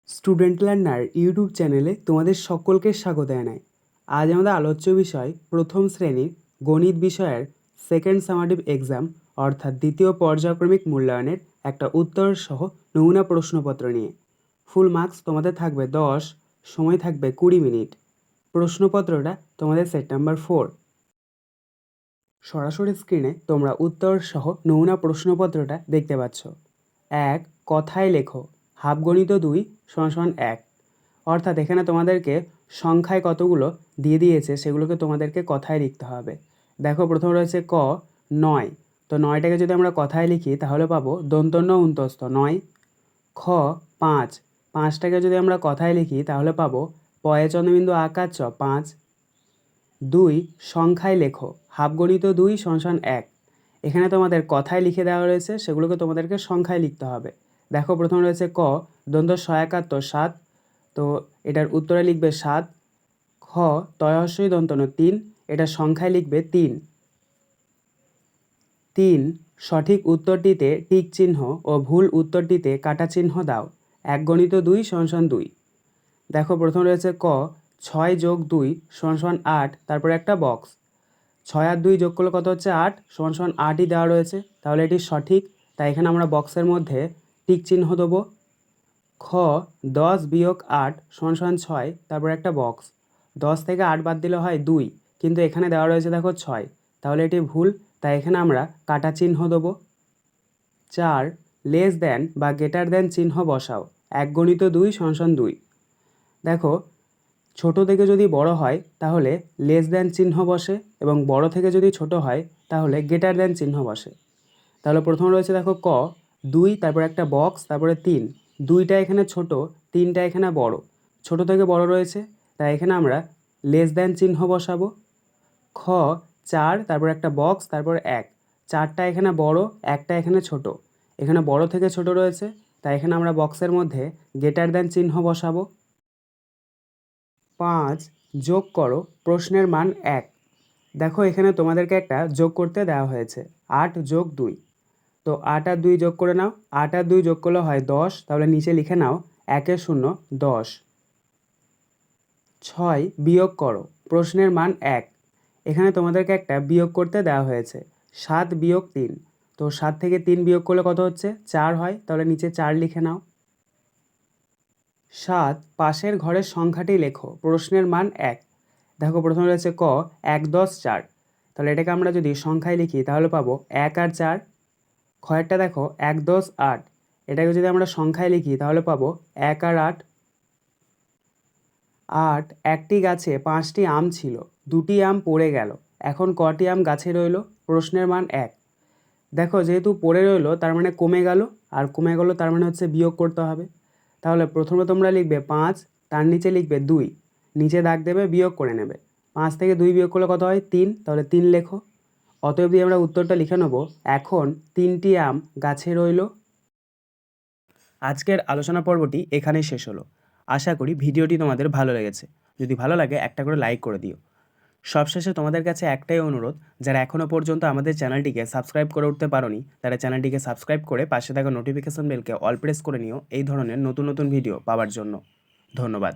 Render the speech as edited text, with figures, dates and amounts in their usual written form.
Student learner YouTube চ্যানেলে তোমাদের সকলকে স্বাগত জানাই। আজ আমাদের আলোচ্য বিষয় প্রথম শ্রেণীর গণিত বিষয়ের সেকেন্ড সামাটিভ এক্সাম অর্থাৎ দ্বিতীয় পর্যায়ক্রমিক মূল্যায়নের একটা উত্তর সহ নমুনা প্রশ্নপত্র নিয়ে। ফুল মার্কস তোমাদের থাকবে 10, সময় থাকবে 20 মিনিট। প্রশ্নপত্রটা তোমাদের সেট নাম্বার 4। সরাসরি স্ক্রিনে তোমরা উত্তর সহ নমুনা প্রশ্নপত্রটা দেখতে পাচ্ছ। 1. কথায় লেখো হাফগণিত 2 = 1। অর্থাৎ এখানে তোমাদেরকে সংখ্যায় কতগুলো দিয়ে দিয়েছে সেগুলোকে তোমাদেরকে কথায় লিখতে হবে। দেখো প্রথম রয়েছে ক 9, তো 9টাকে যদি আমরা কথায় লিখি তাহলে পাবো দন্তন্য উন্তস্থ 9। খ 5, 5টাকে যদি আমরা কথায় লিখি তাহলে পাবো পয়ে চন্দ্রবিন্দু আকার চ 5। 2. সংখ্যায় লেখো হাফগণিত 2 = 1। এখানে তোমাদের কথায় লিখে দেওয়া রয়েছে, সেগুলোকে তোমাদেরকে সংখ্যায় লিখতে হবে। দেখো প্রথম রয়েছে ক দন্ত 7, তো এটার উত্তরে লিখবে 7। খ তয়স্যই দন্তন্য 3, এটা সংখ্যায় লিখবে 3। 3. সঠিক উত্তরটিতে টিক চিহ্ন ও ভুল উত্তরটিতে কাটা চিহ্ন দাও। 1 গণিত 2 = 2। দেখো প্রথম রয়েছে ক 6 + 2 = 8, তারপরে একটা বক্স। 6 আর 2 যোগ করলে কত হচ্ছে 8 = 8ই দেওয়া রয়েছে, তাহলে এটি সঠিক, তাই এখানে আমরা বক্সের মধ্যে টিক চিহ্ন দেবো। খ 10 - 8 = 6, তারপর একটা বক্স। 10 থেকে 8 বাদ দিলে হয় 2, কিন্তু এখানে দেওয়া রয়েছে দেখো 6, তাহলে এটি ভুল, তাই এখানে আমরা কাটা চিহ্ন দেবো। 4. লেস দ্যান বা গ্রেটার দ্যান চিহ্ন বসাও। 1 গণিত 2 = 2। দেখো ছোট থেকে যদি বড় হয় তাহলে লেস দ্যান চিহ্ন বসে, এবং বড় থেকে যদি ছোট হয় তাহলে গ্রেটার দ্যান চিহ্ন বসে। তাহলে প্রথম রয়েছে দেখো ক 2, তারপর একটা বক্স, তারপরে 3। 2টা এখানে ছোট, 3টা এখানে বড়। ছোট থেকে বড় রয়েছে, তাই এখানে আমরা লেস দ্যান চিহ্ন বসাবো। খ 4, তারপর একটা বক্স, তারপর 1। 4টা এখানে বড়, 1টা এখানে ছোট। এখানে বড় থেকে ছোট রয়েছে, তাই এখানে আমরা বক্সের মধ্যে গ্রেটার দ্যান চিহ্ন বসাবো। 5. যোগ করো প্রশ্নের মান 1। দেখো এখানে তোমাদেরকে একটা যোগ করতে দেওয়া হয়েছে 8 + 2, তো 8 আর 2 যোগ করে নাও। 8 আর 2 যোগ করলে হয় 10, তাহলে নিচে লিখে নাও 1 এর 0 10। 6. বিয়োগ করো প্রশ্নের মান 1। এখানে তোমাদেরকে একটা বিয়োগ করতে দেওয়া হয়েছে 7 - 3, তো 7 থেকে 3 বিয়োগ করলে কত হচ্ছে 4 হয়, তাহলে নিচে 4 লিখে নাও। 7. পাশের ঘরের সংখ্যাটি লেখো প্রশ্নের মান 1। দেখো প্রথমে রয়েছে ক 1 10 4, তাহলে এটাকে আমরা যদি সংখ্যায় লিখি তাহলে পাবো 1 আর 4। খয়েরটা দেখো 1 10 8, এটাকে যদি আমরা সংখ্যায় লিখি তাহলে পাবো 1 আর 8। 8. একটি গাছে 5টি আম ছিল, 2টি আম পড়ে গেল, এখন কটি আম গাছে রইল? প্রশ্নের মান 1। দেখো যেহেতু পড়ে রইলো তার মানে কমে গেল, আর কমে গেল তার মানে হচ্ছে বিয়োগ করতে হবে। তাহলে প্রথমে তোমরা লিখবে 5, তার নিচে লিখবে 2, নিচে দাগ দেবে, বিয়োগ করে নেবে। 5 থেকে 2 বিয়োগ করলে কত হয় 3, তাহলে 3 লেখো। অতএব দিয়ে আমরা উত্তরটা লিখে নেব, এখন 3টি আম গাছে রইল। আজকের আলোচনা পর্বটি এখানেই শেষ হলো। আশা করি ভিডিওটি তোমাদের ভালো লেগেছে। যদি ভালো লাগে একটা করে লাইক করে দিও। সবশেষে তোমাদের কাছে একটাই অনুরোধ, যারা এখনও পর্যন্ত আমাদের চ্যানেলটিকে সাবস্ক্রাইব করে উঠতে পারোনি তারা চ্যানেলটিকে সাবস্ক্রাইব করে পাশে থাকা নোটিফিকেশন বেলকে অল প্রেস করে নিও এই ধরনের নতুন নতুন ভিডিও পাওয়ার জন্য। ধন্যবাদ।